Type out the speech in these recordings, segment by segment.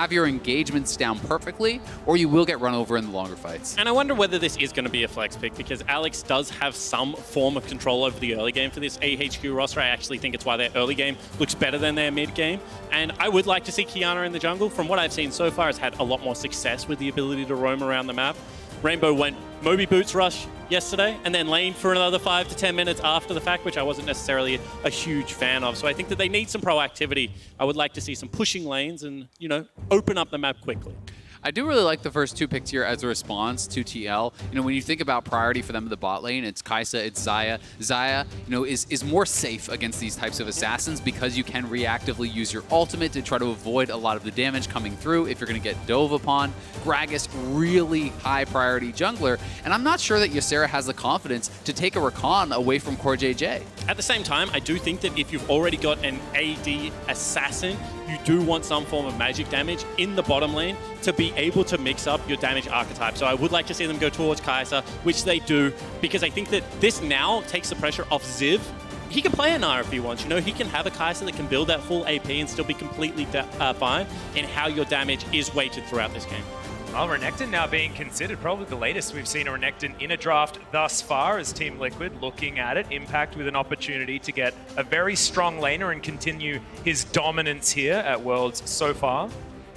have your engagements down perfectly, or you will get run over in the longer fights. And I wonder whether this is going to be a flex pick, because Alex does have some form of control over the early game for this AHQ roster. I actually think it's why their early game looks better than their mid game. And I would like to see Qiayana in the jungle. From what I've seen so far, has had a lot more success with the ability to roam around the map. Rainbow went Moby Boots Rush yesterday, and then laned for another 5 to 10 minutes after the fact, which I wasn't necessarily a huge fan of. So I think that they need some proactivity. I would like to see some pushing lanes and, you know, open up the map quickly. I do really like the first two picks here as a response to TL. You know, when you think about priority for them in the bot lane, it's Kaisa, it's Xayah. Xayah, you know, is more safe against these types of assassins because you can reactively use your ultimate to try to avoid a lot of the damage coming through if you're going to get dove upon. Gragas, really high priority jungler, and I'm not sure that Ysera has the confidence to take a Rakan away from CoreJJ. At the same time, I do think that if you've already got an AD assassin, you do want some form of magic damage in the bottom lane to be able to mix up your damage archetype. So I would like to see them go towards Kaisa, which they do, because I think that this now takes the pressure off Ziv. He can play an Nara if he wants. You know, he can have a Kaisa that can build that full AP and still be completely fine in how your damage is weighted throughout this game. Well, Renekton now being considered, probably the latest we've seen a Renekton in a draft thus far as Team Liquid looking at it. Impact with an opportunity to get a very strong laner and continue his dominance here at Worlds so far.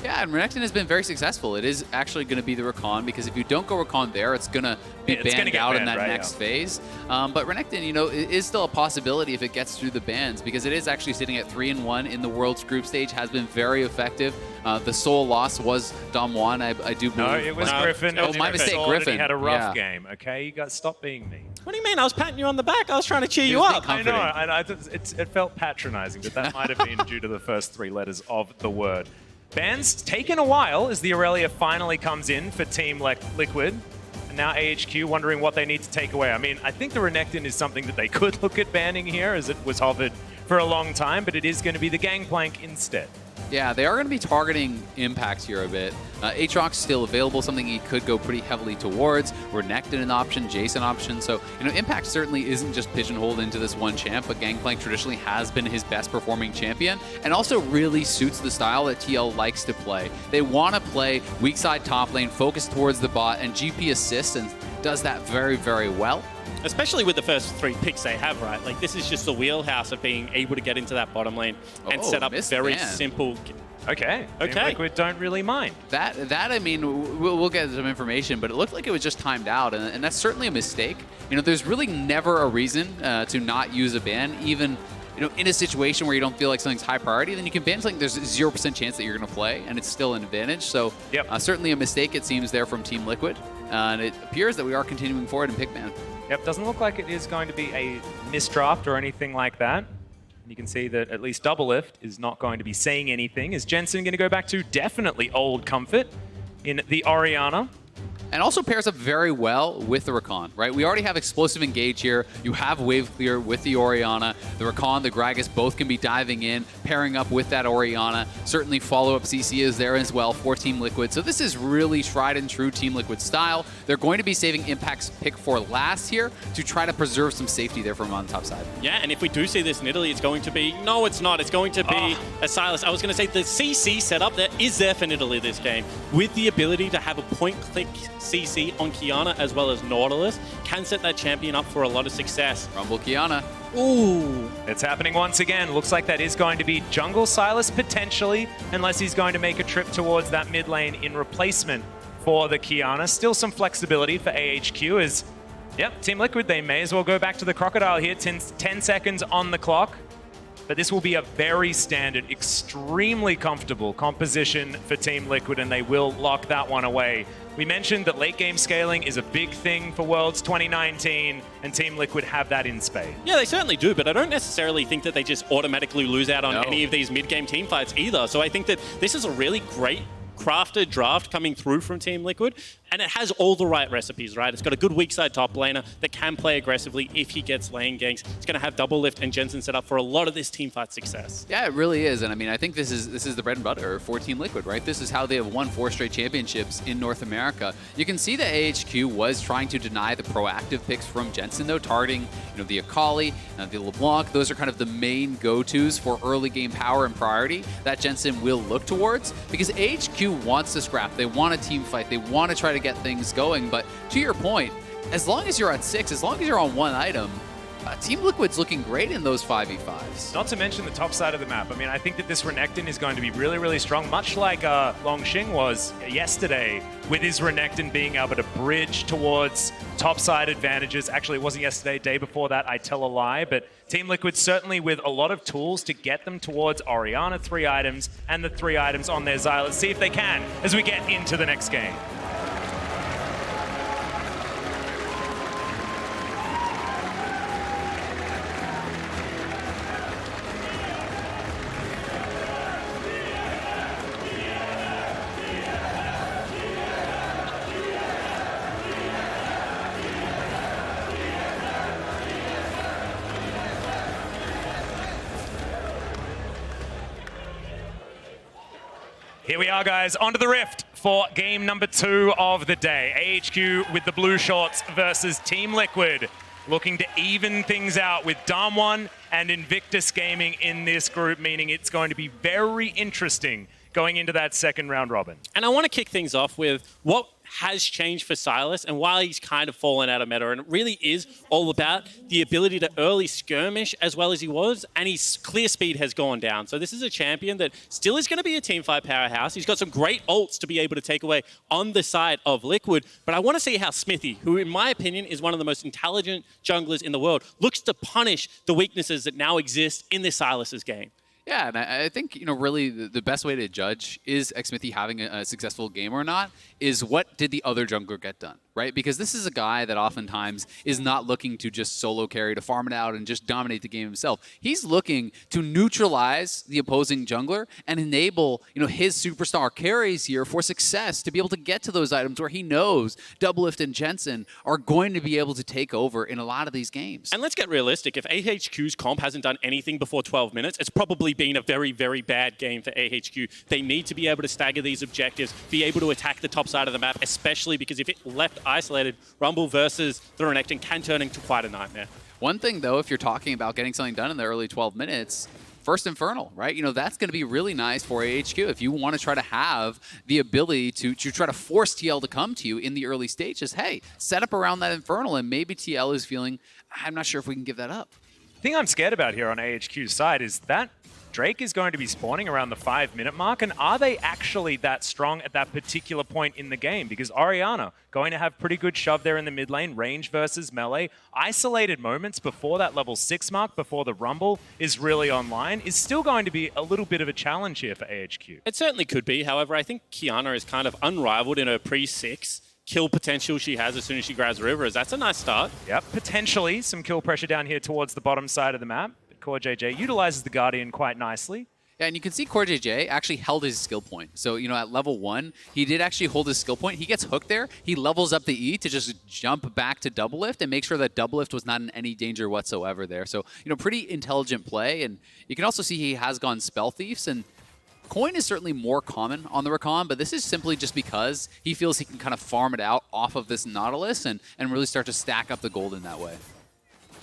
Yeah, and Renekton has been very successful. It is actually going to be the Rakan, because if you don't go Rakan there, it's going to be banned out in that next phase. But Renekton, you know, is still a possibility if it gets through the bans, because it is actually sitting at 3-1 in the World's Group Stage, has been very effective. The sole loss was Damwon, I do believe. No, it was Griffin. Oh, my mistake, Griffin. He had a rough game, okay? You guys stop being mean. What do you mean? I was patting you on the back. I was trying to cheer you up. I know, it felt patronizing, but that might have been due to the first 3 letters of the word. Bans taken a while as the Aurelia finally comes in for Team Liquid. And now AHQ wondering what they need to take away. I mean, I think the Renekton is something that they could look at banning here, as it was hovered for a long time, but it is going to be the Gangplank instead. Yeah, they are going to be targeting Impact here a bit. Aatrox still available, something he could go pretty heavily towards. Renekton an option, Jason option. So, you know, Impact certainly isn't just pigeonholed into this one champ, but Gangplank traditionally has been his best performing champion and also really suits the style that TL likes to play. They want to play weak side top lane, focus towards the bot, and GP assists, and does that very, very well. Especially with the first 3 picks they have, right? Like, this is just the wheelhouse of being able to get into that bottom lane and set up very simple... Okay. Team Liquid don't really mind. That I mean, we'll get some information, but it looked like it was just timed out, and that's certainly a mistake. You know, there's really never a reason to not use a ban, even, you know, in a situation where you don't feel like something's high priority, then you can ban something there's a 0% chance that you're going to play, and it's still an advantage. So certainly a mistake, it seems, there from Team Liquid, and it appears that we are continuing forward in pick ban. Yep, doesn't look like it is going to be a misdraft or anything like that. And you can see that at least DoubleLift is not going to be saying anything. Is Jensen going to go back to definitely old comfort in the Orianna? And also pairs up very well with the Rakan, right? We already have explosive engage here. You have wave clear with the Orianna. The Rakan, the Gragas, both can be diving in, pairing up with that Orianna. Certainly follow-up CC is there as well for Team Liquid. So this is really tried and true Team Liquid style. They're going to be saving Impact's pick for last here to try to preserve some safety there from on the top side. Yeah, and if we do see this in Italy, it's going to be... No, it's not. It's going to be a Sylas. I was going to say the CC setup that is there for Italy this game, with the ability to have a point-click CC on Qiayana as well as Nautilus, can set that champion up for a lot of success. Rumble Qiayana. Ooh. It's happening once again. Looks like that is going to be jungle Sylas potentially, unless he's going to make a trip towards that mid lane in replacement for the Qiayana. Still some flexibility for AHQ as, yep, Team Liquid, they may as well go back to the Crocodile here. 10 seconds on the clock. But this will be a very standard, extremely comfortable composition for Team Liquid, and they will lock that one away. We mentioned that late game scaling is a big thing for Worlds 2019, and Team Liquid have that in spades. Yeah, they certainly do, but I don't necessarily think that they just automatically lose out on any of these mid-game team fights either. So I think that this is a really great crafted draft coming through from Team Liquid, and it has all the right recipes, right? It's got a good weak side top laner that can play aggressively if he gets lane ganks. It's going to have DoubleLift and Jensen set up for a lot of this teamfight success. Yeah, it really is. And I mean, I think this is the bread and butter for Team Liquid, right? This is how they have won 4 straight championships in North America. You can see that AHQ was trying to deny the proactive picks from Jensen, though, targeting the Akali, the LeBlanc. Those are kind of the main go-tos for early game power and priority that Jensen will look towards, because AHQ wants to scrap. They want a team fight. They want to try to get things going. But to your point, as long as you're at 6, as long as you're on 1 item, Team Liquid's looking great in those 5v5s. Not to mention the top side of the map. I mean, I think that this Renekton is going to be really, really strong, much like Longxing was yesterday, with his Renekton being able to bridge towards top side advantages. Actually, it wasn't yesterday, day before that, I tell a lie, but Team Liquid certainly with a lot of tools to get them towards Orianna 3 items and the 3 items on their Xayah. Let's see if they can as we get into the next game. Here we are, guys, onto the Rift for game number 2 of the day. AHQ with the blue shorts versus Team Liquid, looking to even things out with Dam1 and Invictus Gaming in this group, meaning it's going to be very interesting going into that second round robin. And I want to kick things off with what has changed for Sylas and why he's kind of fallen out of meta. And it really is all about the ability to early skirmish as well as he was, and his clear speed has gone down. So this is a champion that still is going to be a teamfight powerhouse. He's got some great ults to be able to take away on the side of Liquid. But I want to see how Xmithie, who in my opinion is one of the most intelligent junglers in the world, looks to punish the weaknesses that now exist in this Sylas's game. Yeah, and I think, really the best way to judge is Xmithie having a successful game or not is what did the other jungler get done, right? Because this is a guy that oftentimes is not looking to just solo carry, to farm it out and just dominate the game himself. He's looking to neutralize the opposing jungler and enable, his superstar carries here for success to be able to get to those items where he knows DoubleLift and Jensen are going to be able to take over in a lot of these games. And let's get realistic. If AHQ's comp hasn't done anything before 12 minutes, it's probably been a very, very bad game for AHQ. They need to be able to stagger these objectives, be able to attack the top side of the map, especially because if it left isolated, Rumble versus the Renekton can turn into quite a nightmare. One thing, though, if you're talking about getting something done in the early 12 minutes, first Infernal, right? That's going to be really nice for AHQ if you want to try to have the ability to try to force TL to come to you in the early stages. Hey, set up around that Infernal, and maybe TL is feeling, I'm not sure if we can give that up. The thing I'm scared about here on AHQ's side is that Drake is going to be spawning around the 5-minute mark, and are they actually that strong at that particular point in the game? Because Orianna going to have pretty good shove there in the mid lane, range versus melee. Isolated moments before that level 6 mark, before the Rumble is really online, is still going to be a little bit of a challenge here for AHQ. It certainly could be. However, I think Qiayana is kind of unrivaled in her pre-6 kill potential she has as soon as she grabs Rivers. That's a nice start. Yep, potentially some kill pressure down here towards the bottom side of the map. CoreJJ utilizes the Guardian quite nicely. Yeah, and you can see CoreJJ actually held his skill point. So, at level 1, he did actually hold his skill point. He gets hooked there. He levels up the E to just jump back to DoubleLift and make sure that DoubleLift was not in any danger whatsoever there. So, pretty intelligent play. And you can also see he has gone Spell Thieves, and Coin is certainly more common on the Rakan, but this is simply just because he feels he can kind of farm it out off of this Nautilus and really start to stack up the gold in that way.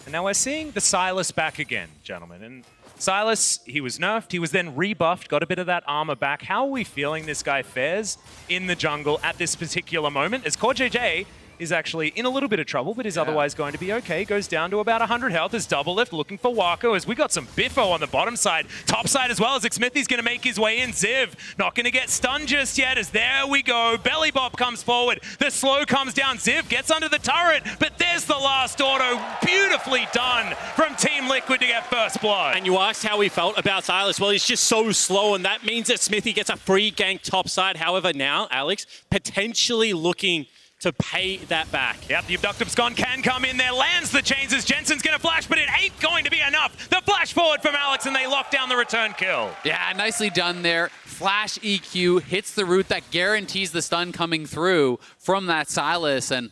And now we're seeing the Sylas back again, gentlemen. And Sylas, he was nerfed, he was then rebuffed, got a bit of that armor back. How are we feeling this guy fares in the jungle at this particular moment? As CoreJJ is actually in a little bit of trouble, but is otherwise going to be okay. Goes down to about 100 health as DoubleLift looking for Wako, as we got some biffo on the bottom side. Top side as well, as Xmithie's going to make his way in. Ziv not going to get stunned just yet, as there we go. Belly Bop comes forward. The slow comes down. Ziv gets under the turret, but there's the last auto. Beautifully done from Team Liquid to get first blood. And you asked how he felt about Sylas. Well, he's just so slow, and that means that Xmithie gets a free gank top side. However, now, Alex, potentially looking to pay that back. Yep, the Abductive Scon can come in there, lands the chains as Jensen's going to flash, but it ain't going to be enough. The flash forward from Alex, and they lock down the return kill. Yeah, nicely done there. Flash EQ hits the root that guarantees the stun coming through from that Sylas, and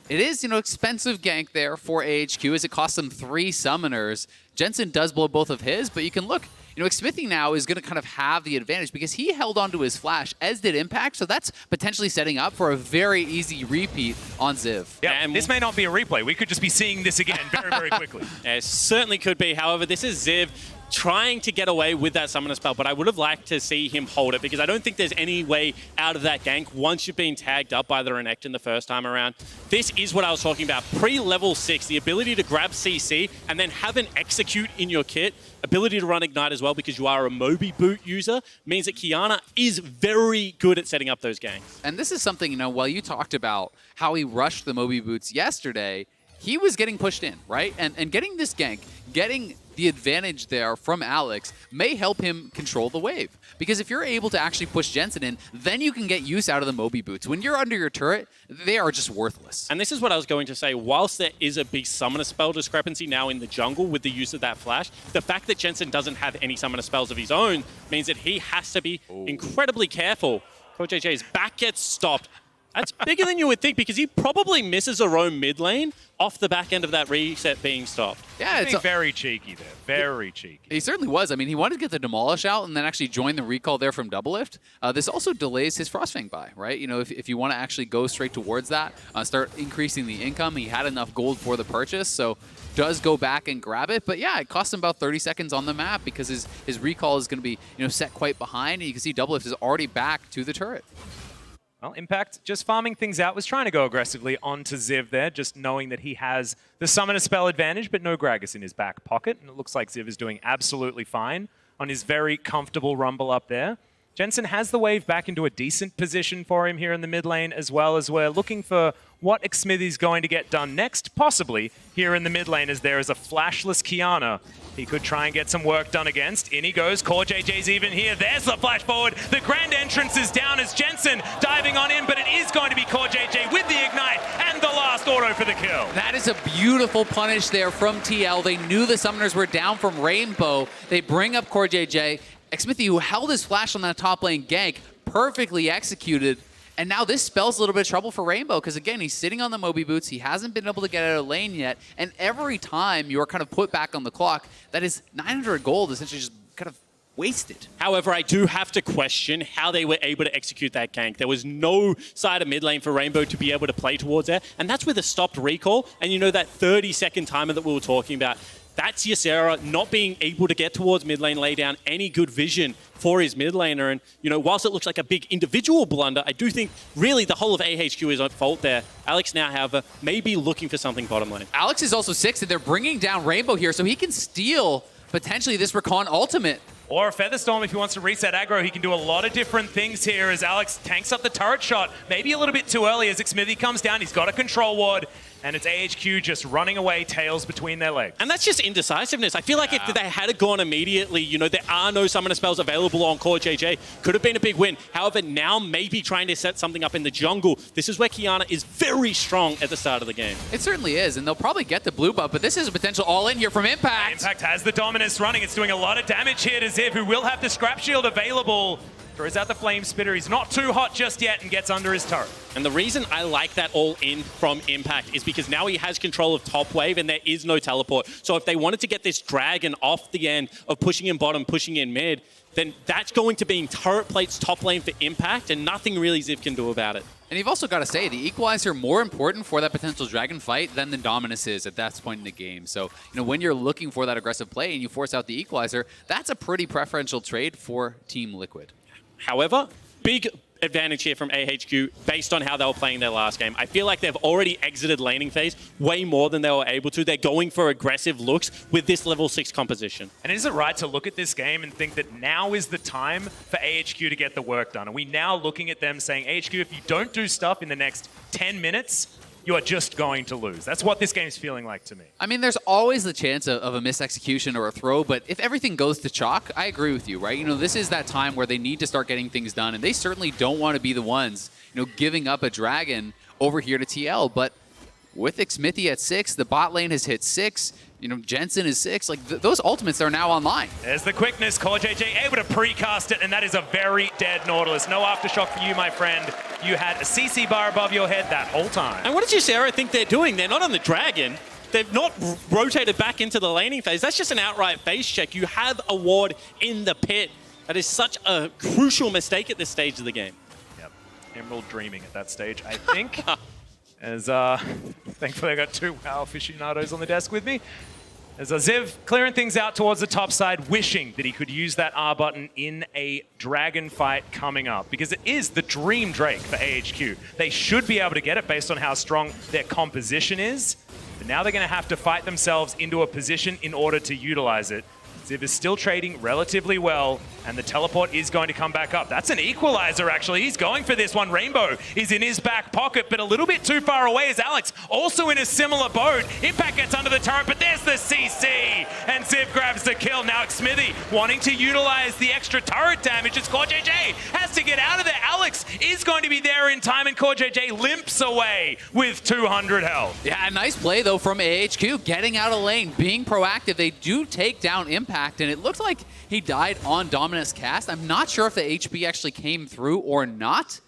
it is, expensive gank there for AHQ as it costs them 3 summoners. Jensen does blow both of his, but you can look, Xmithie now is going to kind of have the advantage because he held onto his flash, as did Impact, so that's potentially setting up for a very easy repeat on Ziv. Yeah, and this may not be a replay. We could just be seeing this again very, very quickly. Yeah, it certainly could be. However, this is Ziv trying to get away with that summoner spell, but I would have liked to see him hold it because I don't think there's any way out of that gank once you've been tagged up by the Renekton the first time around. This is what I was talking about. Pre-level 6, the ability to grab CC and then have an execute in your kit, ability to run Ignite as well because you are a Moby Boot user, means that Qiayana is very good at setting up those ganks. And this is something, while you talked about how he rushed the Moby Boots yesterday, he was getting pushed in, right? And getting this gank, getting the advantage there from Alex may help him control the wave. Because if you're able to actually push Jensen in, then you can get use out of the Moby Boots. When you're under your turret, they are just worthless. And this is what I was going to say. Whilst there is a big summoner spell discrepancy now in the jungle with the use of that flash, the fact that Jensen doesn't have any summoner spells of his own means that he has to be incredibly careful. CoreJJ's back gets stopped. That's bigger than you would think because he probably misses a roam mid lane off the back end of that reset being stopped. Yeah, it's very cheeky there. Very cheeky. He certainly was. I mean, he wanted to get the Demolish out and then actually join the recall there from DoubleLift. This also delays his Frostfang buy, right? If you want to actually go straight towards that, start increasing the income, he had enough gold for the purchase, so does go back and grab it. But yeah, it costs him about 30 seconds on the map because his recall is going to be set quite behind, and you can see DoubleLift is already back to the turret. Well, Impact just farming things out, was trying to go aggressively onto Ziv there, just knowing that he has the summoner spell advantage, but no Gragas in his back pocket. And it looks like Ziv is doing absolutely fine on his very comfortable rumble up there. Jensen has the wave back into a decent position for him here in the mid lane, as well as we're looking for what Xmithie's going to get done next, possibly here in the mid lane, as there is a flashless Qiayana he could try and get some work done against. In he goes. CoreJJ's even here. There's the flash forward. The grand entrance is down as Jensen diving on in, but it is going to be CoreJJ with the ignite and the last auto for the kill. That is a beautiful punish there from TL. They knew the summoners were down from Rainbow. They bring up CoreJJ. Xmithie, who held his flash on that top lane gank, perfectly executed. And now this spells a little bit of trouble for Rainbow because, again, he's sitting on the Moby Boots. He hasn't been able to get out of lane yet. And every time you're kind of put back on the clock, that is 900 gold essentially just kind of wasted. However, I do have to question how they were able to execute that gank. There was no side of mid lane for Rainbow to be able to play towards there. And that's with a stopped recall. And that 30-second timer that we were talking about. That's Ysera not being able to get towards mid lane, lay down any good vision for his mid laner. And, whilst it looks like a big individual blunder, I do think really the whole of AHQ is at fault there. Alex now, however, may be looking for something bottom lane. Alex is also 6, and they're bringing down Rainbow here, so he can steal potentially this Rakan ultimate. Or a Featherstorm if he wants to reset aggro. He can do a lot of different things here as Alex tanks up the turret shot. Maybe a little bit too early as Xmithie comes down. He's got a control ward. And it's AHQ just running away, tails between their legs. And that's just indecisiveness. I feel like if they had gone immediately, there are no summoner spells available on CoreJJ. Could have been a big win. However, now maybe trying to set something up in the jungle. This is where Qiayana is very strong at the start of the game. It certainly is, and they'll probably get the blue buff, but this is a potential all-in here from Impact. Impact has the dominance running. It's doing a lot of damage here to Ziv, who will have the scrap shield available. Throws out the flame spitter. He's not too hot just yet and gets under his turret. And the reason I like that all-in from Impact is because now he has control of top wave and there is no teleport. So if they wanted to get this dragon off the end of pushing in bottom, pushing in mid, then that's going to be turret plates top lane for Impact and nothing really Ziv can do about it. And you've also got to say, the Equalizer more important for that potential dragon fight than the Dominus is at that point in the game. So, when you're looking for that aggressive play and you force out the Equalizer, that's a pretty preferential trade for Team Liquid. However, big advantage here from AHQ based on how they were playing their last game. I feel like they've already exited laning phase way more than they were able to. They're going for aggressive looks with this level 6 composition. And is it right to look at this game and think that now is the time for AHQ to get the work done? Are we now looking at them saying, AHQ, if you don't do stuff in the next 10 minutes, you are just going to lose? That's what this game's feeling like to me. I mean, there's always the chance of a misexecution or a throw, but if everything goes to chalk, I agree with you, right? This is that time where they need to start getting things done, and they certainly don't want to be the ones, giving up a dragon over here to TL. But with Xmithie at 6, the bot lane has hit 6. You know, Jensen is 6. Like, those ultimates are now online. There's the quickness. CoreJJ able to precast it, and that is a very dead Nautilus. No aftershock for you, my friend. You had a CC bar above your head that whole time. And what does Ysera think they're doing? They're not on the dragon. They've not rotated back into the laning phase. That's just an outright phase check. You have a ward in the pit. That is such a crucial mistake at this stage of the game. Yep. Emerald dreaming at that stage, I think. As thankfully I got 2 WoW aficionados on the desk with me. As Ziv clearing things out towards the top side, wishing that he could use that R button in a dragon fight coming up, because it is the dream Drake for AHQ. They should be able to get it based on how strong their composition is, but now they're going to have to fight themselves into a position in order to utilize it. Ziv is still trading relatively well, and the teleport is going to come back up. That's an equalizer, actually. He's going for this one. Rainbow is in his back pocket, but a little bit too far away is Alex, also in a similar boat. Impact gets under the turret, but there's the CC, and Ziv grabs the kill. Now Xmithie wanting to utilize the extra turret damage as CoreJJ has to get out of there. Alex is going to be there in time, and CoreJJ limps away with 200 health. Yeah, a nice play, though, from AHQ, getting out of lane, being proactive. They do take down Impact, and it looked like he died on Dominus cast. I'm not sure if the HP actually came through or not.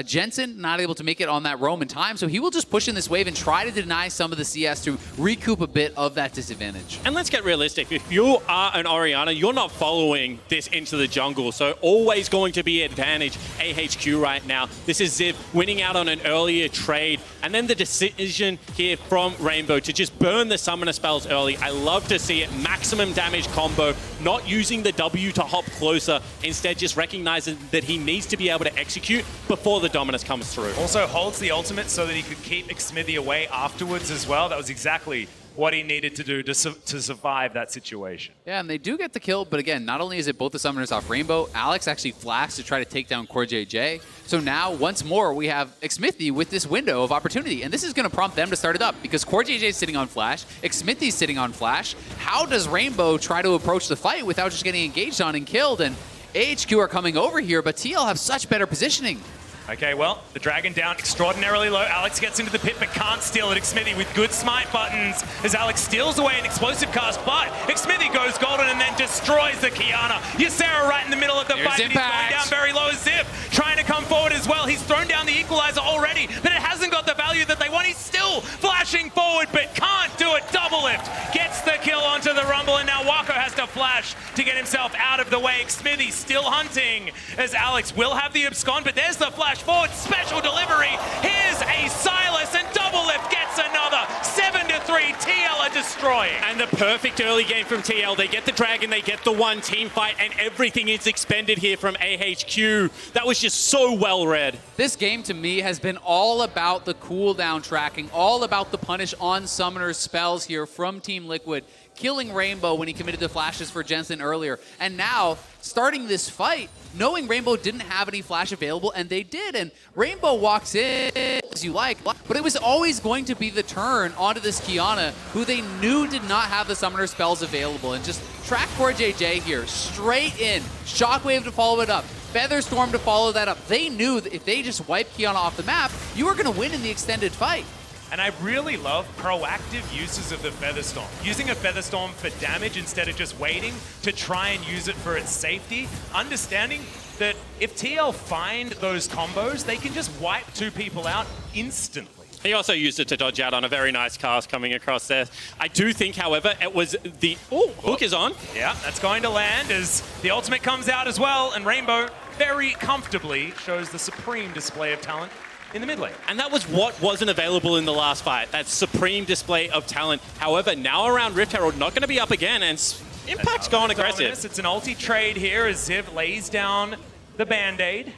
Jensen not able to make it on that roam in time, so he will just push in this wave and try to deny some of the CS to recoup a bit of that disadvantage. And let's get realistic. If you are an Orianna, you're not following this into the jungle, so always going to be advantage AHQ right now. This is Ziv winning out on an earlier trade, and then the decision here from Rainbow to just burn the summoner spells early. I love to see it. Maximum damage combo, not using the W to hop closer, instead just recognizing that he needs to be able to execute before the Dominus comes through. Also holds the ultimate so that he could keep Xmithie away afterwards as well. That was exactly what he needed to do to survive that situation. Yeah, and they do get the kill, but again, not only is it both the summoners off Rainbow, Alex actually flashed to try to take down CoreJJ. So now, once more, we have Xmithie with this window of opportunity, and this is going to prompt them to start it up, because CoreJJ is sitting on Flash, Xmithie's sitting on Flash. How does Rainbow try to approach the fight without just getting engaged on and killed? And AHQ are coming over here, but TL have such better positioning. Okay, well, the dragon down extraordinarily low. Alex gets into the pit, but can't steal it. Xmithie with good smite buttons as Alex steals away an explosive cast, but Xmithie goes golden and then destroys the Qiayana. Ysera right in the middle of the fight, but he's going down very low. Ziv trying to come forward as well. He's thrown down the equalizer already, but it hasn't got the value that they want. He's still flashing forward, but can't do it. DoubleLift gets the kill onto the Rumble, and now Wako has to flash to get himself out of the way. Xmithie still hunting as Alex will have the abscond, but there's the flash forward, special delivery. Here's a Sylas, and DoubleLift gets another. 7-3, TL are destroying. And the perfect early game from TL. They get the dragon, they get the one team fight, and everything is expended here from AHQ. That was just so well read. This game to me has been all about the cooldown tracking, all about the punish on summoner's spells here from Team Liquid, killing Rainbow when he committed the flashes for Jensen earlier. And now, starting this fight, knowing Rainbow didn't have any flash available, and they did, and Rainbow walks in as you like, but it was always going to be the turn onto this Qiayana, who they knew did not have the summoner spells available, and just track CoreJJ here, straight in, Shockwave to follow it up, Featherstorm to follow that up. They knew that if they just wiped Qiayana off the map, you were going to win in the extended fight. And I really love proactive uses of the Featherstorm. Using a Featherstorm for damage instead of just waiting to try and use it for its safety. Understanding that if TL find those combos, they can just wipe 2 people out instantly. He also used it to dodge out on a very nice cast coming across there. I do think, however, it was the... Oh, hook is on. Yeah, that's going to land as the ultimate comes out as well, and Rainbow very comfortably shows the supreme display of talent in the mid lane. And that was what wasn't available in the last fight, that supreme display of talent. However, now around Rift Herald, not going to be up again, and Impact's going aggressive. It's an ulti trade here as Ziv lays down the Band-Aid.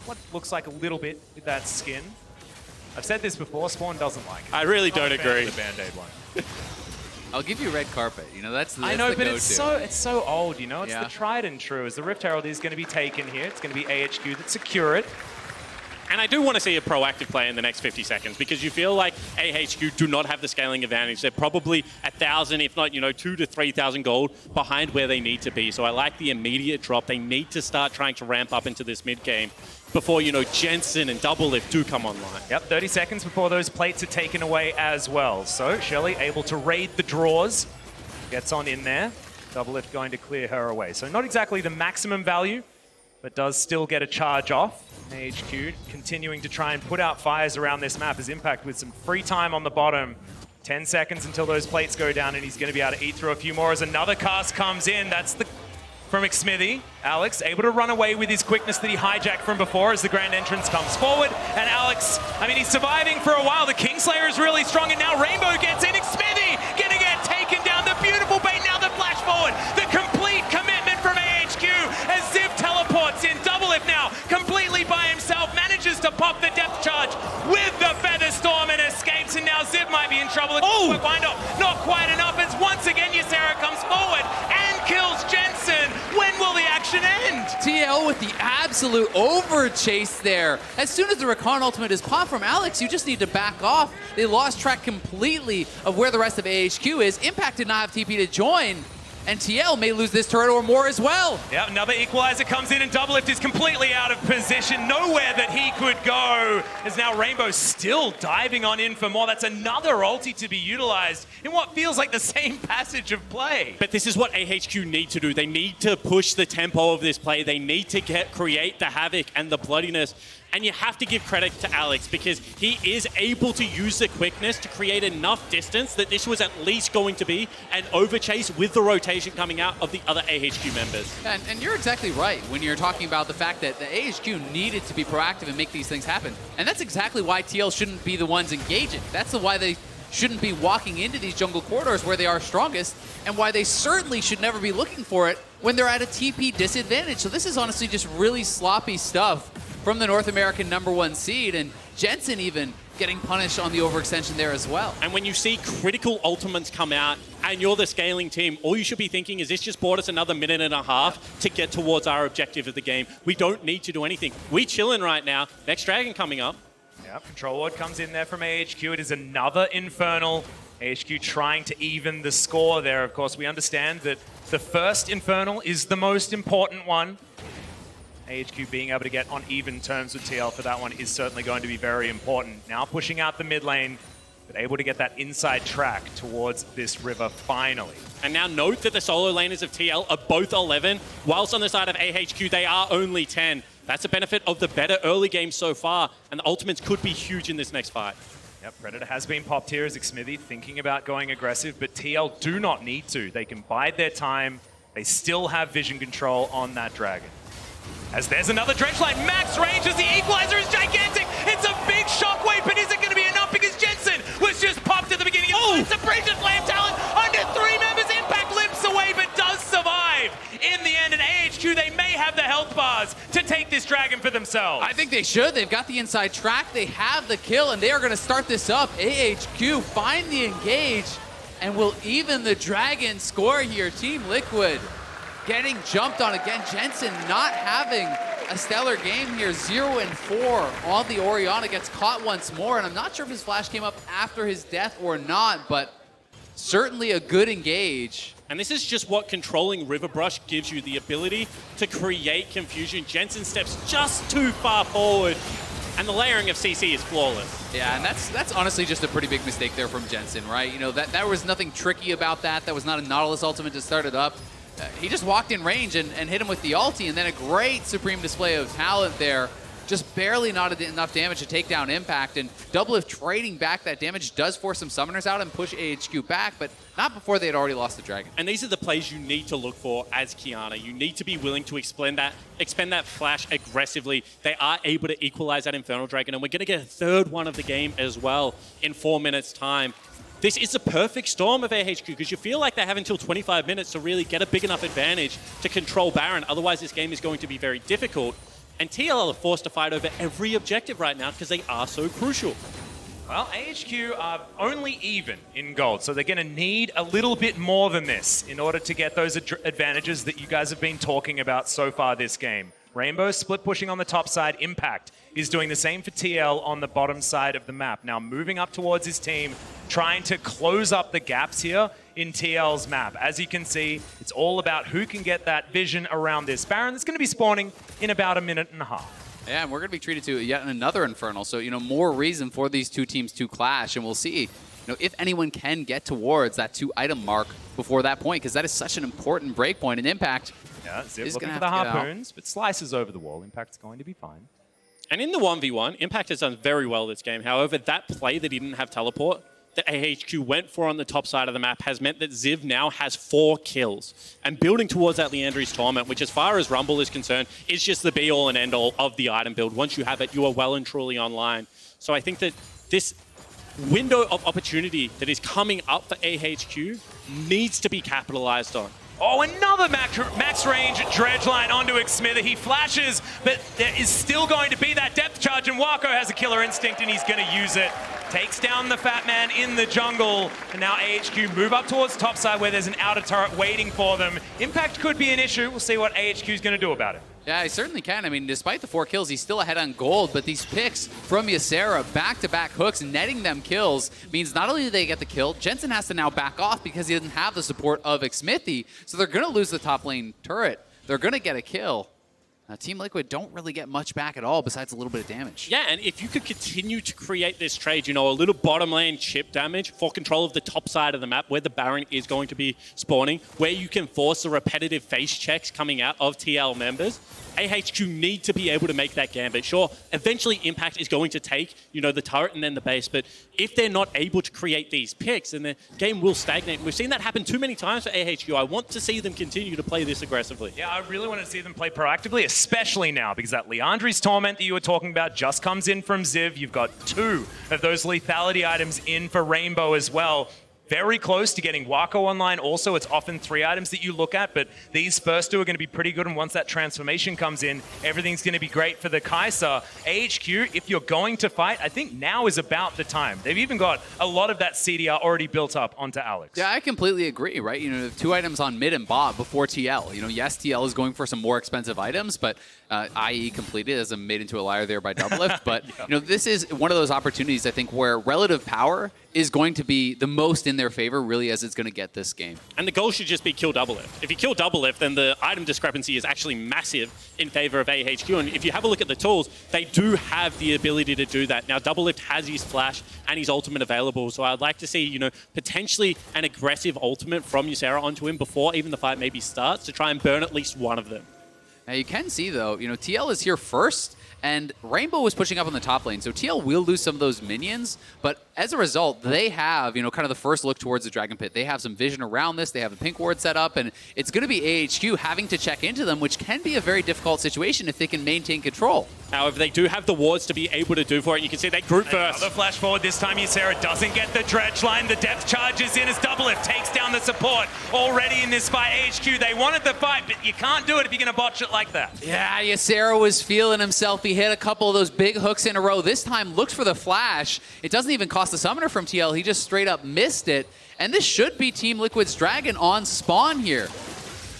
What looks like a little bit with that skin. I've said this before, Spawn doesn't like it. I really don't agree. The Band-Aid one. I'll give you red carpet. You know, that's the I know, the but go-to. it's so old, you know? It's the tried and true. As the Rift Herald is going to be taken here, it's going to be AHQ that secure it. And I do want to see a proactive play in the next 50 seconds because you feel like AHQ do not have the scaling advantage. They're probably 1,000, if not, 2,000 to 3,000 gold behind where they need to be. So I like the immediate drop. They need to start trying to ramp up into this mid game before, Jensen and DoubleLift do come online. Yep, 30 seconds before those plates are taken away as well. So Shelly able to raid the draws. Gets on in there. DoubleLift going to clear her away. So not exactly the maximum value, but does still get a charge off. AHQ continuing to try and put out fires around this map as Impact with some free time on the bottom. 10 seconds until those plates go down, and he's going to be able to eat through a few more as another cast comes in. That's from Xmithie. Alex able to run away with his quickness that he hijacked from before as the grand entrance comes forward. And Alex, he's surviving for a while. The Kingslayer is really strong, and now Rainbow gets in. Xmithie gonna get taken down. The beautiful bait, now the flash forward. The complete commitment from AHQ as Ziv teleports in. DoubleLift now completely by himself, manages to pop the depth charge with the Feather Storm and escapes. And now Ziv might be in trouble. Oh, wind up, not quite enough as once again Ysera comes forward and kills Jensen. When will the action end? TL with the absolute over chase there. As soon as the Rakan ultimate is popped from Alex, you just need to back off. They lost track completely of where the rest of AHQ is. Impact did not have TP to join. And TL may lose this turret or more as well. Yeah, another equalizer comes in and DoubleLift is completely out of position. Nowhere that he could go. As now Rainbow still diving on in for more. That's another ulti to be utilized in what feels like the same passage of play. But this is what AHQ need to do. They need to push the tempo of this play. They need to create the havoc and the bloodiness. And you have to give credit to Alex because he is able to use the quickness to create enough distance that this was at least going to be an overchase with the rotation coming out of the other AHQ members. And you're exactly right when you're talking about the fact that the AHQ needed to be proactive and make these things happen. And that's exactly why TL shouldn't be the ones engaging. That's why they shouldn't be walking into these jungle corridors where they are strongest, and why they certainly should never be looking for it when they're at a TP disadvantage. So this is honestly just really sloppy stuff from the North American #1 seed, and Jensen even getting punished on the overextension there as well. And when you see critical ultimates come out and you're the scaling team, all you should be thinking is this just bought us another minute and a half to get towards our objective of the game. We don't need to do anything. We chilling right now. Next Dragon coming up. Yeah, Control Ward comes in there from AHQ. It is another Infernal. AHQ trying to even the score there. Of course, we understand that the first Infernal is the most important one. AHQ being able to get on even terms with TL for that one is certainly going to be very important. Now pushing out the mid lane, but able to get that inside track towards this river finally. And now note that the solo laners of TL are both 11, whilst on the side of AHQ they are only 10. That's a benefit of the better early game so far, and the ultimates could be huge in this next fight. Yep, Predator has been popped here as Xmithie thinking about going aggressive, but TL do not need to. They can bide their time. They still have vision control on that dragon. As there's another drench line, max range as the equalizer is gigantic. It's a big shockwave, but is it going to be enough? Because Jensen was just popped at the beginning. Oh, it's a Brazen Flame Talon under 3 members. Impact limps away, but does survive in the end. And AHQ, they may have the health bars to take this dragon for themselves. I think they should. They've got the inside track. They have the kill, and they are going to start this up. AHQ find the engage and will even the dragon score here. Team Liquid getting jumped on again. Jensen not having a stellar game here. 0-4 on the Orianna, gets caught once more, and I'm not sure if his flash came up after his death or not, but certainly a good engage. And this is just what controlling River Brush gives you, the ability to create confusion. Jensen steps just too far forward, and the layering of CC is flawless. Yeah, and that's honestly just a pretty big mistake there from Jensen, right? You know, that was nothing tricky about that. That was not a Nautilus ultimate to start it up. He just walked in range and hit him with the ulti, and then a great supreme display of talent there. Just barely not enough damage to take down Impact, and DoubleLift trading back that damage does force some summoners out and push AHQ back, but not before they had already lost the dragon. And these are the plays you need to look for as Qiayana. You need to be willing to expend that flash aggressively. They are able to equalize that Infernal Dragon, and we're going to get a third one of the game as well in 4 minutes' time. This is a perfect storm of AHQ because you feel like they have until 25 minutes to really get a big enough advantage to control Baron. Otherwise, this game is going to be very difficult. And TL are forced to fight over every objective right now because they are so crucial. Well, AHQ are only even in gold, so they're going to need a little bit more than this in order to get those advantages that you guys have been talking about so far this game. Rainbow split pushing on the top side. Impact is doing the same for TL on the bottom side of the map. Now moving up towards his team, trying to close up the gaps here in TL's map. As you can see, it's all about who can get that vision around this Baron that's going to be spawning in about a minute and a half. Yeah, and we're going to be treated to yet another Infernal. So, more reason for these two teams to clash. And we'll see, if anyone can get towards that 2-item mark before that point, because that is such an important break point. And Impact Ziv looking for the harpoons, but slices over the wall. Impact's going to be fine. And in the 1v1, Impact has done very well this game. However, that play that he didn't have teleport, that AHQ went for on the top side of the map, has meant that Ziv now has 4 kills. And building towards that Liandry's Torment, which as far as Rumble is concerned, is just the be-all and end-all of the item build. Once you have it, you are well and truly online. So I think that this window of opportunity that is coming up for AHQ needs to be capitalized on. Oh, another max range dredge line onto Xmithie. He flashes, but there is still going to be that depth charge, and Wako has a killer instinct, and he's going to use it. Takes down the fat man in the jungle, and now AHQ move up towards top side where there's an outer turret waiting for them. Impact could be an issue. We'll see what AHQ is going to do about it. Yeah, he certainly can. I mean, despite the 4 kills, he's still ahead on gold, but these picks from Ysera, back-to-back hooks, netting them kills, means not only do they get the kill, Jensen has to now back off because he doesn't have the support of Xmithie, so they're going to lose the top lane turret. They're going to get a kill. Team Liquid don't really get much back at all besides a little bit of damage. Yeah, and if you could continue to create this trade, a little bottom lane chip damage for control of the top side of the map where the Baron is going to be spawning, where you can force the repetitive face checks coming out of TL members, AHQ need to be able to make that gambit. Sure, eventually Impact is going to take, the turret and then the base, but if they're not able to create these picks, then the game will stagnate. We've seen that happen too many times for AHQ. I want to see them continue to play this aggressively. Yeah, I really want to see them play proactively, especially now, because that Liandry's Torment that you were talking about just comes in from Ziv. You've got 2 of those lethality items in for Rainbow as well. Very close to getting Wako online. Also, it's often 3 items that you look at, but these first 2 are going to be pretty good, and once that transformation comes in, everything's going to be great for the Kaisa. AHQ, if you're going to fight, I think now is about the time. They've even got a lot of that CDR already built up onto Alex. Yeah, I completely agree, right? 2 items on mid and bot before TL. Yes, TL is going for some more expensive items, but IE completed as a made into a liar there by DoubleLift. But, this is one of those opportunities, I think, where relative power is going to be the most in their favor, really, as it's going to get this game. And the goal should just be kill DoubleLift. If you kill DoubleLift, then the item discrepancy is actually massive in favor of AHQ. And if you have a look at the tools, they do have the ability to do that. Now, DoubleLift has his flash and his ultimate available, so I'd like to see, potentially an aggressive ultimate from Ysera onto him before even the fight maybe starts to try and burn at least one of them. Now, you can see, though, TL is here first, and Rainbow was pushing up on the top lane, so TL will lose some of those minions, but as a result, they have, kind of the first look towards the Dragon Pit. They have some vision around this, they have a pink ward set up, and it's going to be AHQ having to check into them, which can be a very difficult situation if they can maintain control. However, they do have the wards to be able to do for it. You can see that group first. Another flash forward. This time Ysera doesn't get the dredge line. The depth charge is in as DoubleLift takes down the support. Already in this fight, AHQ, they wanted the fight, but you can't do it if you're going to botch it like that. Yeah, Ysera was feeling himself. He hit a couple of those big hooks in a row. This time looked for the flash. It doesn't even cost the summoner from TL. He just straight up missed it. And this should be Team Liquid's Dragon on spawn here.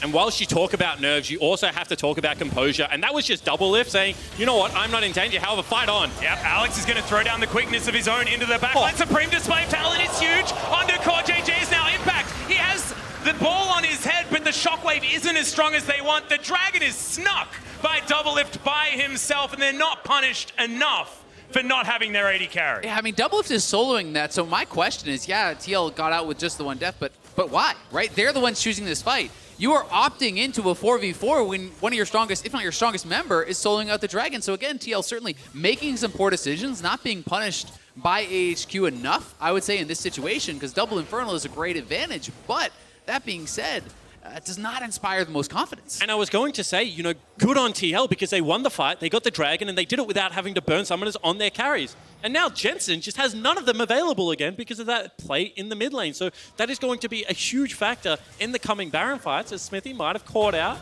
And whilst you talk about nerves, you also have to talk about composure. And that was just DoubleLift saying, you know what, I'm not in danger, however, fight on. Yep, Alex is going to throw down the quickness of his own into the backline. Supreme display of talent is huge. Onto CoreJJ is now Impact. He has the ball on his head, but the shockwave isn't as strong as they want. The Dragon is snuck by DoubleLift by himself, and they're not punished enough for not having their AD carry. Yeah, I mean, DoubleLift is soloing that, so my question is, yeah, TL got out with just the 1 death, but why, right? They're the ones choosing this fight. You are opting into a 4v4 when one of your strongest, if not your strongest member, is soloing out the Dragon. So again, TL certainly making some poor decisions, not being punished by AHQ enough, I would say, in this situation, because double Infernal is a great advantage. But that being said, it does not inspire the most confidence. And I was going to say, good on TL because they won the fight, they got the Dragon, and they did it without having to burn summoners on their carries. And now Jensen just has none of them available again because of that play in the mid lane. So that is going to be a huge factor in the coming Baron fights, as Xmithie might have caught out.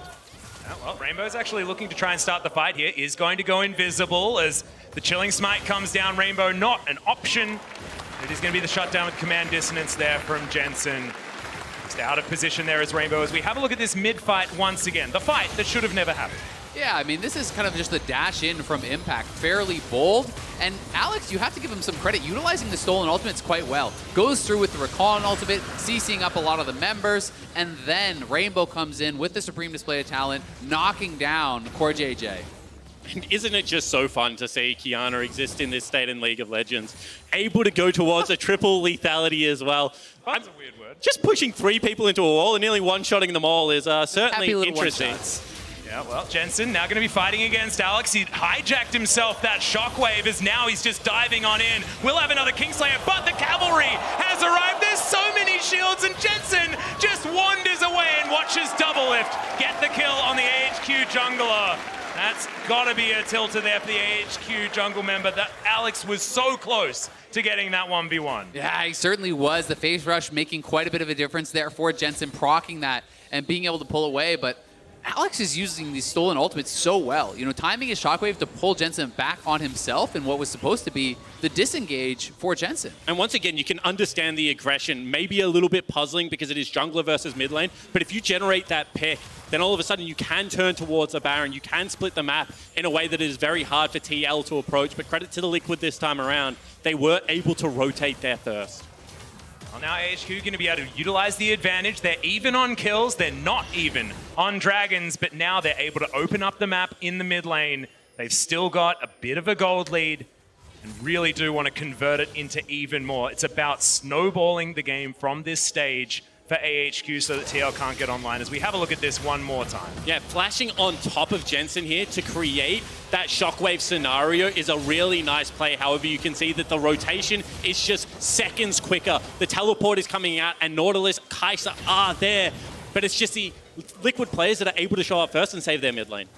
Well, Rainbow's actually looking to try and start the fight here. Is going to go invisible as the Chilling Smite comes down. Rainbow not an option. It is going to be the shutdown with Command Dissonance there from Jensen. Just out of position there as Rainbow as we have a look at this mid-fight once again. The fight that should have never happened. Yeah, I mean, this is kind of just the dash in from Impact. Fairly bold. And Alex, you have to give him some credit. Utilizing the stolen ultimates quite well. Goes through with the Rakan ultimate, CCing up a lot of the members, and then Rainbow comes in with the Supreme Display of Talent, knocking down CoreJJ. And isn't it just so fun to see Qiayana exist in this state in League of Legends? Able to go towards a triple lethality as well. That's a weird word. Just pushing 3 people into a wall and nearly one-shotting them all is certainly interesting. Yeah, well, Jensen now going to be fighting against Alex. He hijacked himself that shockwave as now he's just diving on in. We'll have another Kingslayer, but the cavalry has arrived. There's so many shields, and Jensen just wanders away and watches DoubleLift get the kill on the AHQ jungler. That's got to be a tilter there for the AHQ jungle member. That Alex was so close to getting that 1v1. Yeah, he certainly was. The phase rush making quite a bit of a difference there for Jensen, proccing that and being able to pull away, but Alex is using these stolen ultimates so well. You know, timing his shockwave to pull Jensen back on himself in what was supposed to be the disengage for Jensen. And once again, you can understand the aggression. Maybe a little bit puzzling because it is jungler versus mid lane, but if you generate that pick, then all of a sudden you can turn towards a Baron. You can split the map in a way that is very hard for TL to approach, but credit to the Liquid this time around. They were able to rotate their thirst. Well, now AHQ going to be able to utilize the advantage. They're even on kills. They're not even on dragons, but now they're able to open up the map in the mid lane. They've still got a bit of a gold lead and really do want to convert it into even more. It's about snowballing the game from this stage for AHQ so that TL can't get online as we have a look at this one more time. Yeah, flashing on top of Jensen here to create that shockwave scenario is a really nice play. However, you can see that the rotation is just seconds quicker. The teleport is coming out and Nautilus, Kaisa are there, but it's just the Liquid players that are able to show up first and save their mid lane.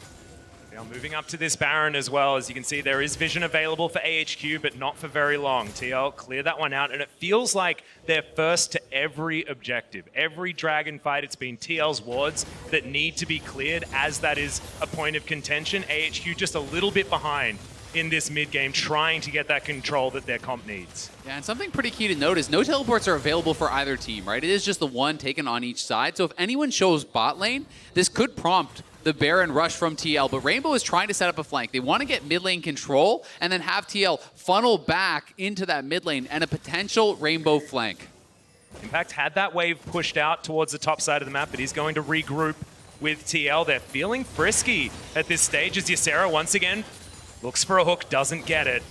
Now moving up to this Baron as well. As you can see, there is vision available for AHQ, but not for very long. TL cleared that one out, and it feels like they're first to every objective. Every dragon fight, it's been TL's wards that need to be cleared as that is a point of contention. AHQ just a little bit behind in this mid game, trying to get that control that their comp needs. Yeah, and something pretty key to note is no teleports are available for either team, right? It is just the one taken on each side. So if anyone shows bot lane, this could prompt the Baron rush from TL, but Rainbow is trying to set up a flank. They want to get mid lane control and then have TL funnel back into that mid lane and a potential Rainbow flank. Impact had that wave pushed out towards the top side of the map, but he's going to regroup with TL. They're feeling frisky at this stage as Ysera once again looks for a hook, doesn't get it.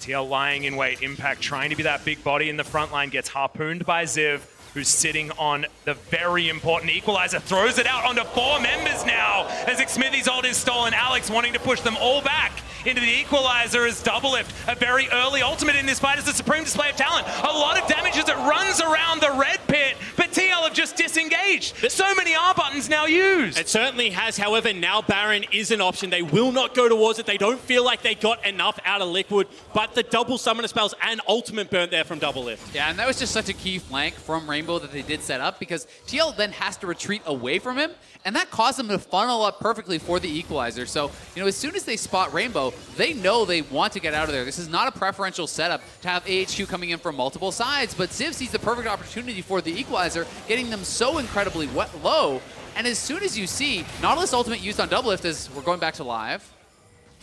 TL lying in wait. Impact trying to be that big body in the front line, gets harpooned by Ziv, who's sitting on the very important equalizer, throws it out onto 4 members now as Xmithie's ult is stolen. Alex wanting to push them all back into the equalizer as DoubleLift, a very early ultimate in this fight as a Supreme Display of Talent. A lot of damage as it runs around the red pit, but TL have just disengaged. So many R buttons now used. It certainly has, however, now Baron is an option. They will not go towards it. They don't feel like they got enough out of Liquid, but the double summoner spells and ultimate burnt there from DoubleLift. Yeah, and that was just such a key flank from Rainbow that they did set up because TL then has to retreat away from him, and that caused them to funnel up perfectly for the equalizer. So, you know, as soon as they spot Rainbow, they know they want to get out of there. This is not a preferential setup to have AHQ coming in from multiple sides, but Ziv sees the perfect opportunity for the equalizer, getting them so incredibly low. And as soon as you see Nautilus ultimate used on DoubleLift, as we're going back to live.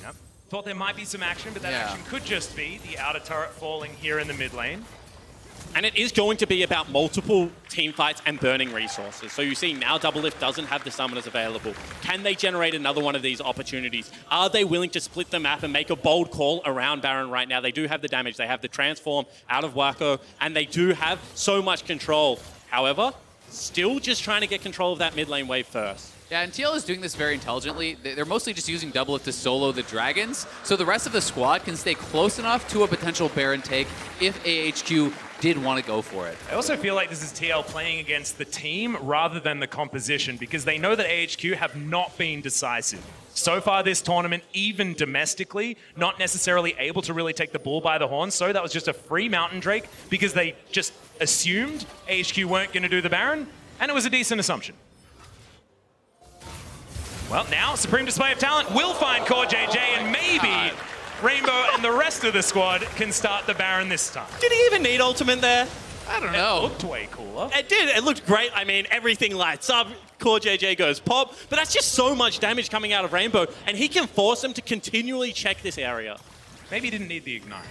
Yep. Thought there might be some action, but that action could just be the outer turret falling here in the mid lane. And it is going to be about multiple team fights and burning resources. So you see now DoubleLift doesn't have the summoners available. Can they generate another one of these opportunities? Are they willing to split the map and make a bold call around Baron right now? They do have the damage. They have the transform out of Wako, and they do have so much control. However, still just trying to get control of that mid lane wave first. Yeah, and TL is doing this very intelligently. They're mostly just using DoubleLift to solo the dragons, so the rest of the squad can stay close enough to a potential Baron take if AHQ did want to go for it. I also feel like this is TL playing against the team rather than the composition because they know that AHQ have not been decisive. So far this tournament, even domestically, not necessarily able to really take the bull by the horn, so that was just a free Mountain Drake because they just assumed AHQ weren't going to do the Baron, and it was a decent assumption. Well, now Supreme Display of Talent will find CoreJJ, and maybe Rainbow and the rest of the squad can start the Baron this time. Did he even need ultimate there? I don't know. It looked way cooler. It did. It looked great. I mean, everything lights up. CoreJJ goes pop. But that's just so much damage coming out of Rainbow. And he can force them to continually check this area. Maybe he didn't need the Ignite,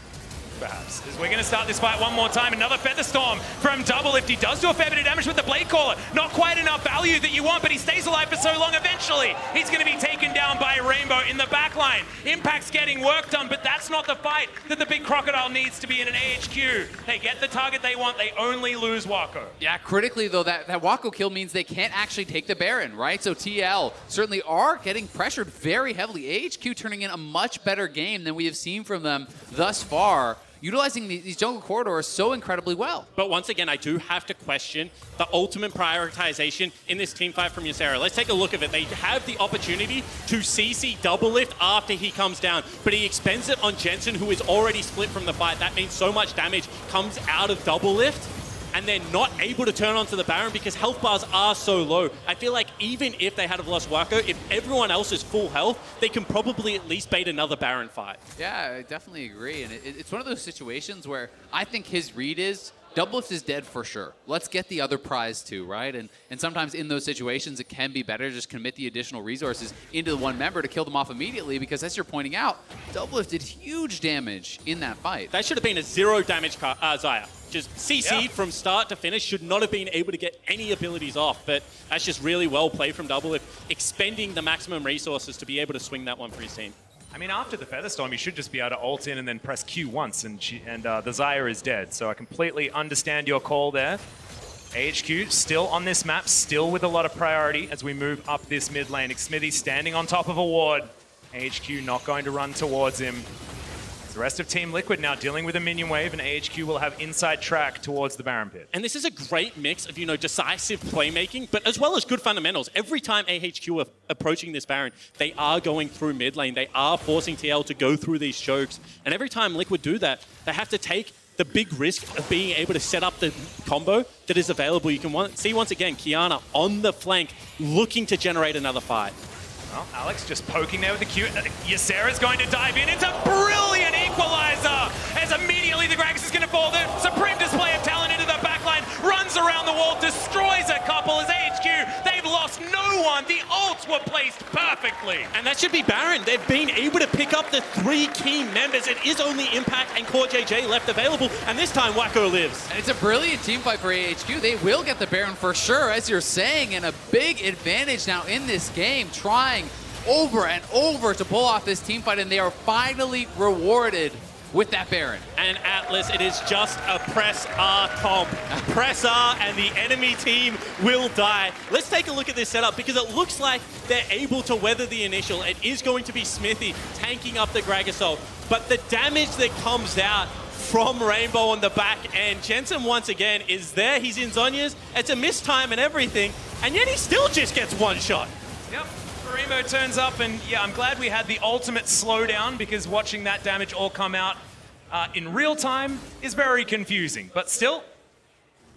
perhaps. As we're going to start this fight one more time. Another Feather Storm from DoubleLift. He does do a fair bit of damage with the Blade Caller. Not quite enough value that you want, but he stays alive for so long. Eventually, he's going to be taken down by Rainbow in the backline. Impact's getting work done, but that's not the fight that the big crocodile needs to be in an AHQ. They get the target they want. They only lose Wako. Yeah, critically, though, that Wako kill means they can't actually take the Baron, right? So TL certainly are getting pressured very heavily. AHQ turning in a much better game than we have seen from them thus far, utilizing these jungle corridors so incredibly well. But once again, I do have to question the ultimate prioritization in this team fight from Ysera. Let's take a look at it. They have the opportunity to CC DoubleLift after he comes down, but he expends it on Jensen, who is already split from the fight. That means so much damage comes out of DoubleLift, and they're not able to turn onto the Baron because health bars are so low. I feel like even if they had lost Wako, if everyone else is full health, they can probably at least bait another Baron fight. Yeah, I definitely agree. And it's one of those situations where I think his read is, DoubleLift is dead for sure. Let's get the other prize too, right? And sometimes in those situations, it can be better to just commit the additional resources into the one member to kill them off immediately because, as you're pointing out, DoubleLift did huge damage in that fight. That should have been a 0 damage Xayah. Just CC'd from start to finish, should not have been able to get any abilities off, but that's just really well played from DoubleLift, expending the maximum resources to be able to swing that one for his team. I mean, after the Feather Storm, you should just be able to ult in and then press Q once, and the Xayah is dead. So I completely understand your call there. AHQ still on this map, still with a lot of priority as we move up this mid lane. Xmithie standing on top of a ward. AHQ not going to run towards him. The rest of Team Liquid now dealing with a minion wave, and AHQ will have inside track towards the Baron pit. And this is a great mix of, decisive playmaking, but as well as good fundamentals. Every time AHQ are approaching this Baron, they are going through mid lane. They are forcing TL to go through these chokes. And every time Liquid do that, they have to take the big risk of being able to set up the combo that is available. You can see once again, Qiayana on the flank, looking to generate another fight. Well, Alex just poking there with the Q. Ysera's going to dive in. It's a brilliant equalizer as immediately the Gragas is going to fall. The supreme display of talent into the backline, runs around the wall, destroys a couple as AHQ. They've lost no one. The ults were placed perfectly. And that should be Baron. They've been able to pick up the 3 key members. It is only Impact and CoreJJ left available, and this time Wako lives. And it's a brilliant team fight for AHQ. They will get the Baron for sure, as you're saying, and a big advantage now in this game, trying over and over to pull off this team fight, and they are finally rewarded with that Baron. And Atlus, it is just a press R comp. Press R and the enemy team will die. Let's take a look at this setup because it looks like they're able to weather the initial. It is going to be Xmithie tanking up the Gragas ult, but the damage that comes out from Rainbow on the back end, Jensen once again is there. He's in Zhonya's. It's a mistime and everything, and yet he still just gets one shot. Yep. Rainbow turns up, and yeah, I'm glad we had the ultimate slowdown because watching that damage all come out in real time is very confusing. But still,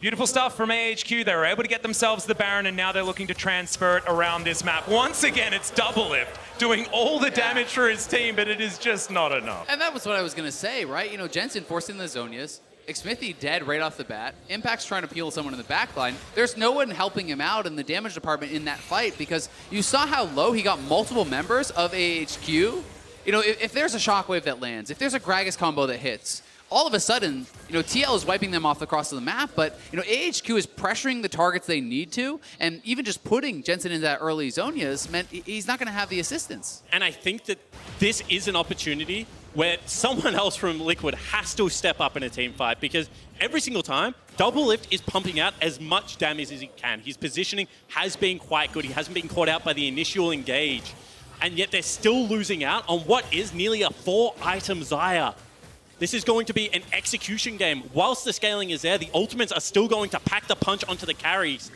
beautiful stuff from AHQ. They were able to get themselves the Baron, and now they're looking to transfer it around this map. Once again, it's DoubleLift doing all the damage for his team, but it is just not enough. And that was what I was going to say, right? Jensen forcing the Zhonyas. Xmithie dead right off the bat. Impact's trying to peel someone in the backline. There's no one helping him out in the damage department in that fight because you saw how low he got multiple members of AHQ. If there's a shockwave that lands, if there's a Gragas combo that hits, all of a sudden, TL is wiping them off across the map, but, AHQ is pressuring the targets they need to, and even just putting Jensen into that early Zhonyas meant he's not going to have the assistance. And I think that this is an opportunity where someone else from Liquid has to step up in a team fight because every single time, DoubleLift is pumping out as much damage as he can. His positioning has been quite good. He hasn't been caught out by the initial engage, and yet they're still losing out on what is nearly a 4-item Xayah. This is going to be an execution game. Whilst the scaling is there, the ultimates are still going to pack the punch onto the carries,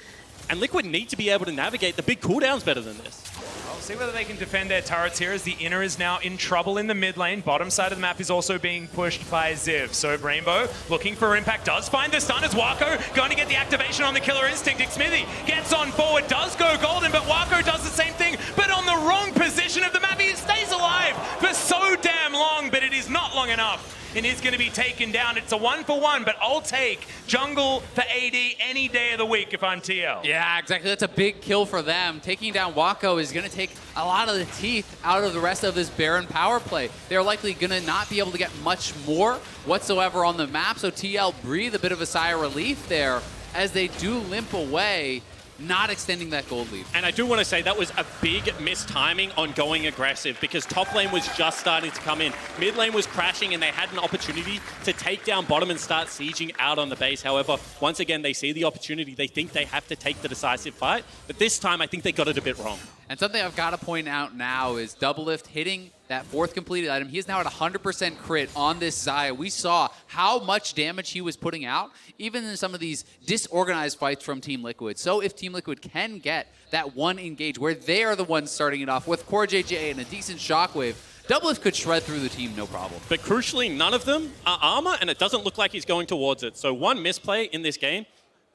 and Liquid need to be able to navigate the big cooldowns better than this. We'll see whether they can defend their turrets here as the inner is now in trouble in the mid lane. Bottom side of the map is also being pushed by Ziv. So Rainbow looking for impact, does find the stun as Wako going to get the activation on the Killer Instinct. Xmithie gets on forward, does go golden, but Wako does the same thing, but on the wrong position of the map. He stays alive for so damn long, but it is not long enough and is going to be taken down. It's a 1-for-1, but I'll take jungle for AD any day of the week if I'm TL. Yeah, exactly. That's a big kill for them. Taking down Wako is going to take a lot of the teeth out of the rest of this Baron power play. They're likely going to not be able to get much more whatsoever on the map, so TL breathe a bit of a sigh of relief there as they do limp away, not extending that gold lead. And I do want to say that was a big mistiming on going aggressive because top lane was just starting to come in. Mid lane was crashing and they had an opportunity to take down bottom and start sieging out on the base. However, once again, they see the opportunity. They think they have to take the decisive fight. But this time, I think they got it a bit wrong. And something I've got to point out now is DoubleLift hitting that 4th completed item. He is now at 100% crit on this Xayah. We saw how much damage he was putting out, even in some of these disorganized fights from Team Liquid. So if Team Liquid can get that one engage where they are the ones starting it off with CoreJJ and a decent shockwave, DoubleLift could shred through the team, no problem. But crucially, none of them are armor, and it doesn't look like he's going towards it. So one misplay in this game,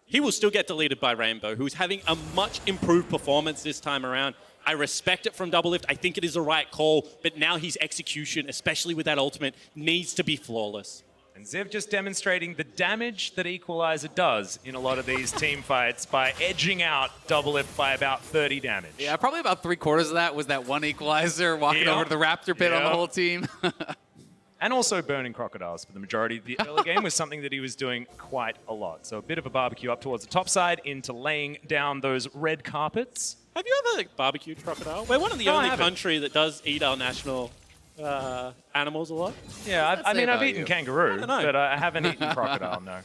he will still get deleted by Rainbow, who's having a much improved performance this time around. I respect it from DoubleLift. I think it is the right call, but now his execution, especially with that ultimate, needs to be flawless. And Ziv just demonstrating the damage that Equalizer does in a lot of these team fights by edging out DoubleLift by about 30 damage. Yeah, probably about 3/4 of that was that one Equalizer walking over to the Raptor pit on the whole team. And also burning crocodiles for the majority of the early game was something that he was doing quite a lot. So a bit of a barbecue up towards the top side into laying down those red carpets. Have you ever barbecued crocodile? We're one of the only country that does eat our national animals a lot. Yeah, I mean, I've eaten kangaroo, but I haven't eaten crocodile, no.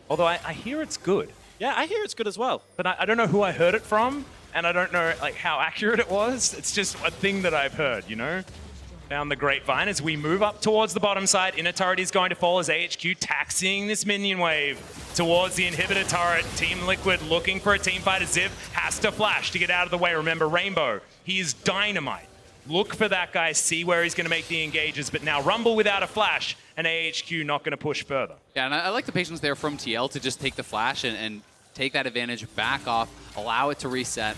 Although I hear it's good. Yeah, I hear it's good as well. But I don't know who I heard it from, and I don't know like how accurate it was. It's just a thing that I've heard, you know? Down the grapevine as we move up towards the bottom side. Inner turret is going to fall as AHQ taxiing this minion wave towards the inhibitor turret. Team Liquid looking for a team fight as Ziv has to flash to get out of the way. Remember, Rainbow, he is dynamite. Look for that guy, see where he's going to make the engages, but now Rumble without a flash, and AHQ not going to push further. Yeah, and I like the patience there from TL to just take the flash and take that advantage, back off, allow it to reset.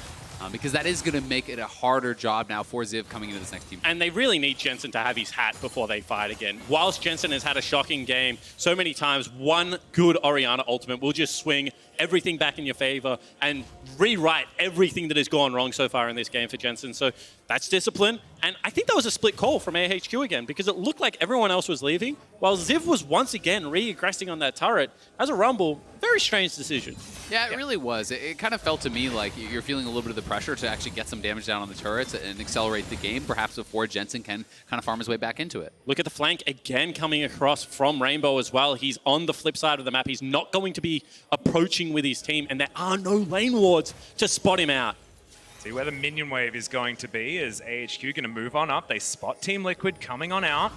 Because that is going to make it a harder job now for Ziv coming into this next team. And they really need Jensen to have his hat before they fight again. Whilst Jensen has had a shocking game so many times, one good Orianna ultimate will just swing everything back in your favor and rewrite everything that has gone wrong so far in this game for Jensen. So that's discipline. And I think that was a split call from AHQ again because it looked like everyone else was leaving while Ziv was once again re-aggressing on that turret. As a Rumble, very strange decision. Yeah, it really was. It kind of felt to me like you're feeling a little bit of the pressure to actually get some damage down on the turrets and accelerate the game, perhaps before Jensen can kind of farm his way back into it. Look at the flank again coming across from Rainbow as well. He's on the flip side of the map. He's not going to be approaching with his team, and there are no lane wards to spot him out. See where the minion wave is going to be is AHQ going to move on up. They spot Team Liquid coming on out.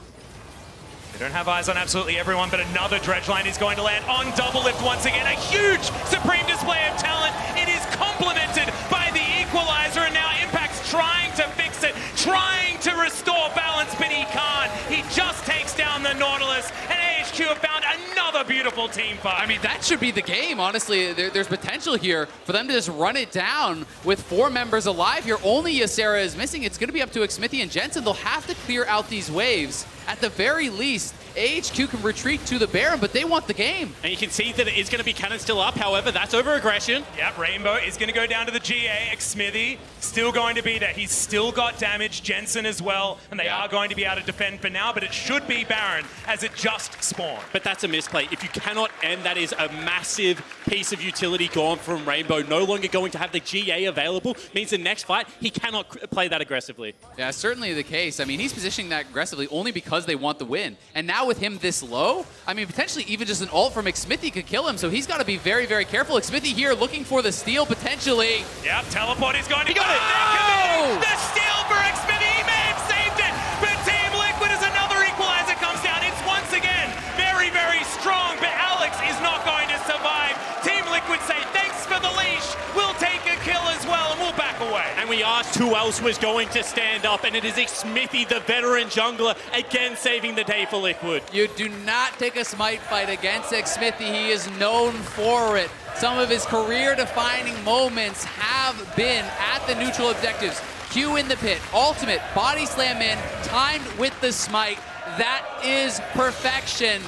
They don't have eyes on absolutely everyone, but another dredge line is going to land on DoubleLift once again. A huge supreme display of talent. It is complemented by the equalizer, and now Impact's trying to fix it, trying to restore balance, but he can't. He just takes down the Nautilus, and AHQ have found another beautiful team fight. I mean, that should be the game, honestly. There's potential here for them to just run it down with 4 members alive here. Only Ysera is missing. It's going to be up to Xmithie and Jensen. They'll have to clear out these waves. At the very least, AHQ can retreat to the Baron, but they want the game. And you can see that it is going to be cannon still up. However, that's over aggression. Yep, Rainbow is going to go down to the GA. Xmithie still going to be there. He's still got damage. Jensen as well. And they are going to be able to defend for now, but it should be Baron as it just spawned. But that's a misplay. If you cannot end, that is a massive piece of utility gone from Rainbow. No longer going to have the GA available. Means the next fight, he cannot play that aggressively. Yeah, certainly the case. I mean, he's positioning that aggressively only because they want the win. And now with him this low, I mean, potentially even just an ult from Xmithie could kill him, so he's got to be very, very careful. Xmithie here looking for the steal, potentially. Yep, teleport is going to go. Oh! The steal for Xmithie. He may have saved it, but Team Liquid as another equalizer comes down. It's once again very, very strong, but Alex is not going to survive. Team Liquid say, thanks for the leash. We'll take a kill as well, and we'll back away. And we asked who else was going to stand up, and it is Xmithie, the veteran jungler, again saving the day for Liquid. You do not take a smite fight against Xmithie. He is known for it. Some of his career-defining moments have been at the neutral objectives. Q in the pit, ultimate, body slam in, timed with the smite. That is perfection.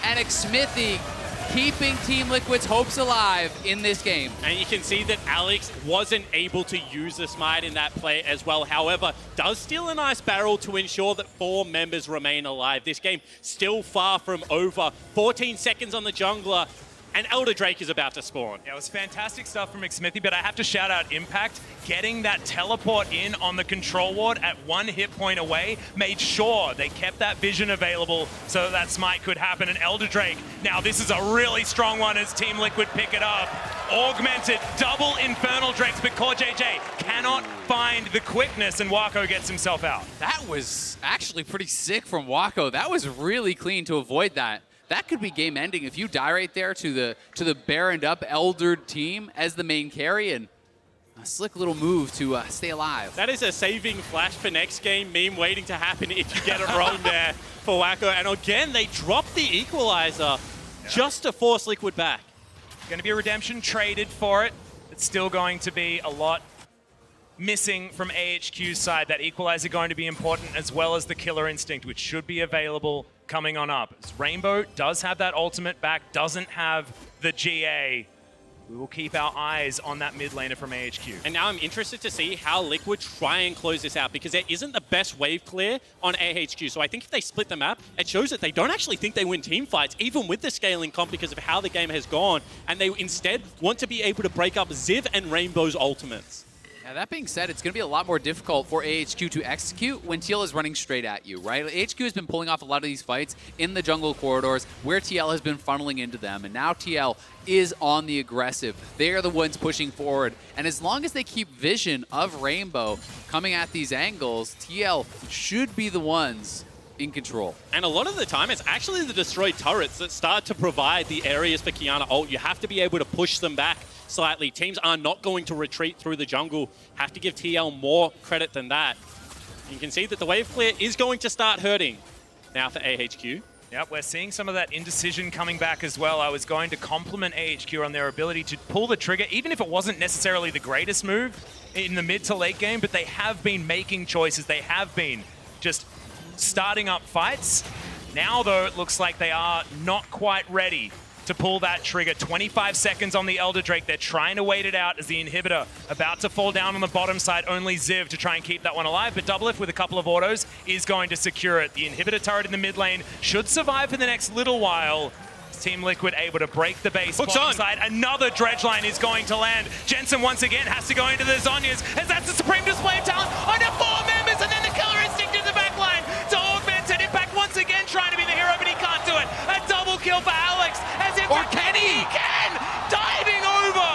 And Xmithie keeping Team Liquid's hopes alive in this game. And you can see that Alex wasn't able to use the smite in that play as well. However, does steal a nice barrel to ensure that 4 members remain alive. This game still far from over. 14 seconds on the jungler. And Elder Drake is about to spawn. Yeah, it was fantastic stuff from Xmithie, but I have to shout out Impact. Getting that teleport in on the control ward at 1 hit point away made sure they kept that vision available so that smite could happen. And Elder Drake, now this is a really strong one as Team Liquid pick it up. Augmented, double Infernal Drakes, but CoreJJ cannot find the quickness, and Wako gets himself out. That was actually pretty sick from Wako. That was really clean to avoid that. That could be game ending if you die right there to the baroned up eldered team as the main carry, and a slick little move to stay alive. That is a saving flash for next game meme waiting to happen if you get it wrong there for Wako. And again, they dropped the equalizer just to force Liquid back. Going to be a redemption traded for it. It's still going to be a lot missing from AHQ's side. That equalizer going to be important, as well as the killer instinct, which should be available coming on up. As Rainbow does have that ultimate back, doesn't have the GA. We will keep our eyes on that mid laner from AHQ. And now I'm interested to see how Liquid try and close this out, because there isn't the best wave clear on AHQ. So I think if they split the map, it shows that they don't actually think they win team fights, even with the scaling comp, because of how the game has gone. And they instead want to be able to break up Ziv and Rainbow's ultimates. Now, that being said, it's going to be a lot more difficult for AHQ to execute when TL is running straight at you, right? AHQ has been pulling off a lot of these fights in the jungle corridors where TL has been funneling into them, and now TL is on the aggressive. They are the ones pushing forward, and as long as they keep vision of Rainbow coming at these angles, TL should be the ones in control. And a lot of the time, it's actually the destroyed turrets that start to provide the areas for Qiayana ult. You have to be able to push them back slightly. Teams are not going to retreat through the jungle. Have to give TL more credit than that. You can see that the wave clear is going to start hurting now for AHQ. Yep, we're seeing some of that indecision coming back as well. I was going to compliment AHQ on their ability to pull the trigger, even if it wasn't necessarily the greatest move in the mid to late game, but they have been making choices. They have been just starting up fights. Now, though, it looks like they are not quite ready to pull that trigger. 25 seconds on the Elder Drake. They're trying to wait it out as the inhibitor about to fall down on the bottom side. Only Ziv to try and keep that one alive, but DoubleLift with a couple of autos is going to secure it. The inhibitor turret in the mid lane should survive for the next little while. Team Liquid able to break the base. Bottom side, another dredge line is going to land. Jensen once again has to go into the Zhonya's, as that's a supreme display of talent under 4 members, and then the killer instinct in the back line to augment it. Impact once again trying to be the hero, but he can't do it. A double kill for Alex, as if or can he? Can! Diving over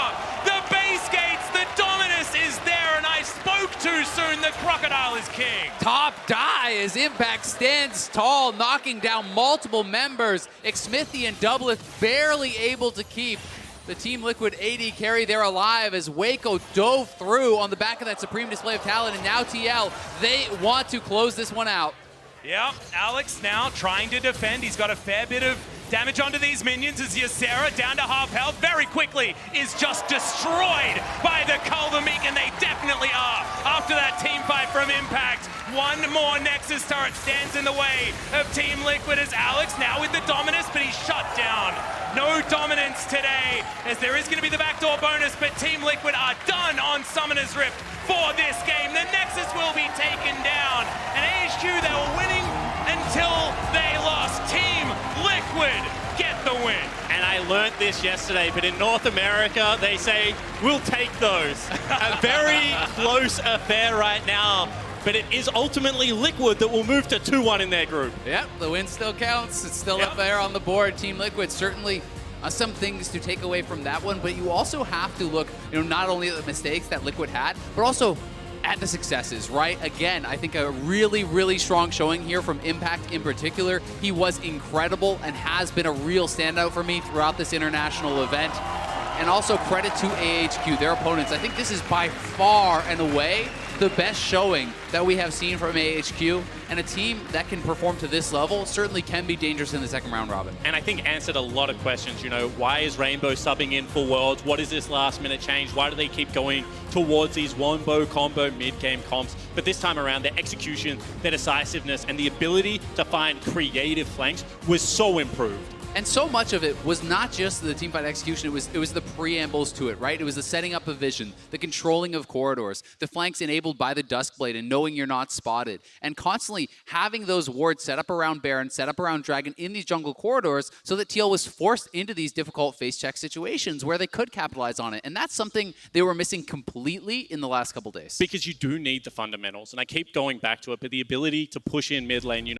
the base gates. The Dominus is there, and I spoke too soon. The Crocodile is king. Top die as Impact stands tall, knocking down multiple members. Xmithie and DoubleLift barely able to keep the Team Liquid AD carry. They're alive as Wako dove through on the back of that supreme display of talent, and now TL, they want to close this one out. Yep, Alex now trying to defend. He's got a fair bit of damage onto these minions as Ysera, down to half health, very quickly is just destroyed by the Kuldameek, and they definitely are. After that team fight from Impact, one more Nexus turret stands in the way of Team Liquid as Alex now with the Dominus, but he's shut down. No dominance today, as there is going to be the backdoor bonus, but Team Liquid are done on Summoner's Rift for this game. The Nexus will be taken down, and AHQ, they were winning until they lost. Team Liquid get the win. And I learned this yesterday, but in North America, they say, we'll take those. A very close affair right now, but it is ultimately Liquid that will move to 2-1 in their group. Yep, the win still counts. It's still up there on the board. Team Liquid certainly some things to take away from that one, but you also have to look, not only at the mistakes that Liquid had, but also at the successes, right? Again, I think a really, really strong showing here from Impact in particular. He was incredible and has been a real standout for me throughout this international event. And also credit to AHQ, their opponents. I think this is by far and away the best showing that we have seen from AHQ, and a team that can perform to this level certainly can be dangerous in the second round robin. And I think answered a lot of questions. You know, why is Rainbow subbing in for Worlds? What is this last minute change? Why do they keep going towards these wombo combo mid-game comps? But this time around, their execution, their decisiveness, and the ability to find creative flanks was so improved. And so much of it was not just the teamfight execution, it was the preambles to it, right? It was the setting up of vision, the controlling of corridors, the flanks enabled by the Duskblade and knowing you're not spotted, and constantly having those wards set up around Baron, set up around Dragon in these jungle corridors so that TL was forced into these difficult face check situations where they could capitalize on it. And that's something they were missing completely in the last couple days. Because you do need the fundamentals, and I keep going back to it, but the ability to push in mid lane, you know,